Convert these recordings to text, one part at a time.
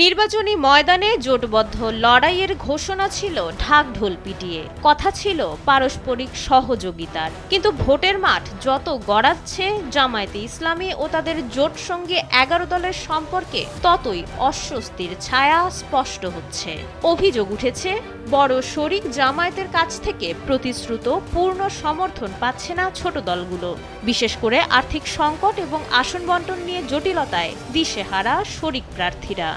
নির্বাচনী ময়দানে জোটবদ্ধ লড়াইয়ের ঘোষণা ছিল ঢাকঢোল পিটিয়ে, কথা ছিল পারস্পরিক সহযোগিতার। কিন্তু ভোটের মাঠ যত গড়াচ্ছে, জামায়াতে ইসলামী ও তাদের জোট সঙ্গে 11 দলের সম্পর্কে ততই অস্বস্তির ছায়া স্পষ্ট হচ্ছে। অভিযোগ উঠেছে, বড় শরিক জামায়াতের কাছ থেকে প্রতিশ্রুত পূর্ণ সমর্থন পাচ্ছে না ছোট দলগুলো। বিশেষ করে আর্থিক সংকট এবং আসন বণ্টন নিয়ে জটিলতায় দিশেহারা শরিক প্রার্থীরা।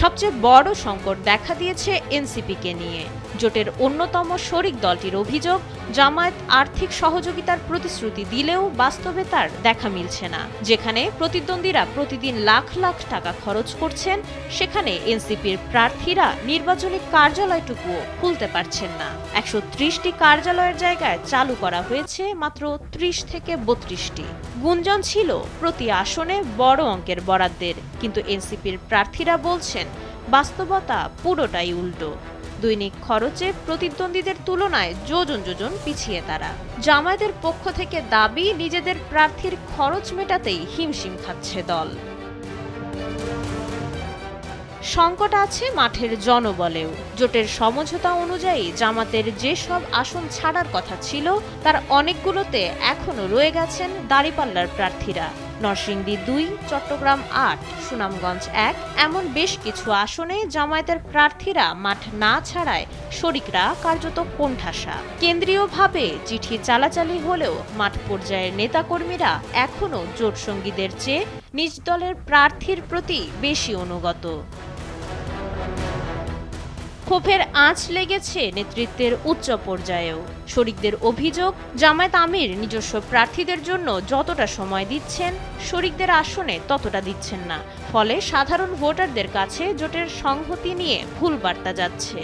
সবচেয়ে বড় সংকট দেখা দিয়েছে এনসিপিকে নিয়ে। জোটের অন্যতম শরিক দলটির অভিযোগ, জামায়াত আর্থিক সহযোগিতার প্রতিশ্রুতি দিলেও বাস্তবে তার দেখা মিলছে না। যেখানে প্রতিদ্বন্দ্বীরা প্রতিদিন লাখ লাখ টাকা খরচ করছেন, সেখানে এনসিপির প্রার্থীরা নির্বাচনী কার্যালয়টুকুও খুলতে পারছেন না। 130টি কার্যালয়ের জায়গায় চালু করা হয়েছে মাত্র 30 থেকে 32টি। গুঞ্জন ছিল প্রতি আসনে বড় অঙ্কের বরাদ্দের, কিন্তু এনসিপির প্রার্থীরা বলছেন বাস্তবতা পুরোটাই উল্টো। দৈনিক খরচে প্রতিদ্বন্দ্বীদের তুলনায় যোজন যোজন পিছিয়ে তারা। জামায়াতের পক্ষ থেকে দাবি, নিজেদের প্রার্থীর খরচ মেটাতেই হিমশিম খাচ্ছে দল। সংকট আছে মাঠের জনবলেও। জোটের সমঝোতা অনুযায়ী জামাতের যেসব আসন ছাড়ার কথা ছিল, তার অনেকগুলোতে এখনও রয়ে গেছেন দাঁড়িপাল্লার প্রার্থীরা। নরসিংদী 2, চট্টগ্রাম 8, সুনামগঞ্জ 1 এমন বেশ কিছু আসনে জামায়াতের প্রার্থীরা মাঠ না ছাড়ায় শরিকরা কার্যত কোণঠাসা। কেন্দ্রীয়ভাবে চিঠি চালাচালি হলেও মাঠ পর্যায়ের নেতাকর্মীরা এখনও জোট সঙ্গীদের চেয়ে নিজ দলের প্রার্থীর প্রতি বেশি অনুগত। ক্ষোভের আঁচ লেগেছে নেতৃত্বের উচ্চ পর্যায়েও। শরিকদের অভিযোগ, জামায়াত আমির নিজস্ব প্রার্থীদের জন্য যতটা সময় দিচ্ছেন, শরিকদের আসনে ততটা দিচ্ছেন না। ফলে সাধারণ ভোটারদের কাছে জোটের সংহতি নিয়ে ভুল বার্তা যাচ্ছে।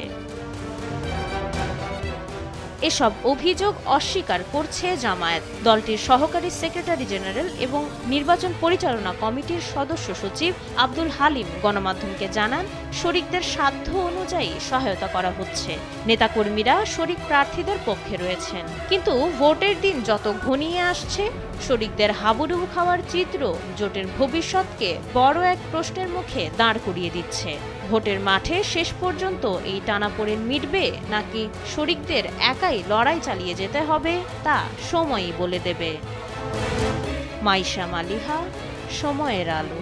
এসব অভিযোগ অস্বীকার করছে জামায়াত। দলটির সহকারী সেক্রেটারি জেনারেল এবং নির্বাচন পরিচালনা কমিটির সদস্য সচিব আব্দুল হালিম গণমাধ্যমকে জানান, শরিকদের সাধ্য অনুযায়ী সহায়তা করা হচ্ছে। নেতাকর্মীরা শরিক প্রার্থীদের পক্ষে রয়েছেন। কিন্তু ভোটের দিন যত ঘনিয়ে আসছে, শরিকদের হাবুডুবু খাওয়ার চিত্র জোটের ভবিষ্যৎকে বড় এক প্রশ্নের মুখে দাঁড় করিয়ে দিচ্ছে। ভোটের মাঠে শেষ পর্যন্ত এই টানাপোড়েন মিটবে, নাকি শরিকদের একাই লড়াই চালিয়ে যেতে হবে, তা সময়ই বলে দেবে। মাইশা মালিহা, সময়ের আলো।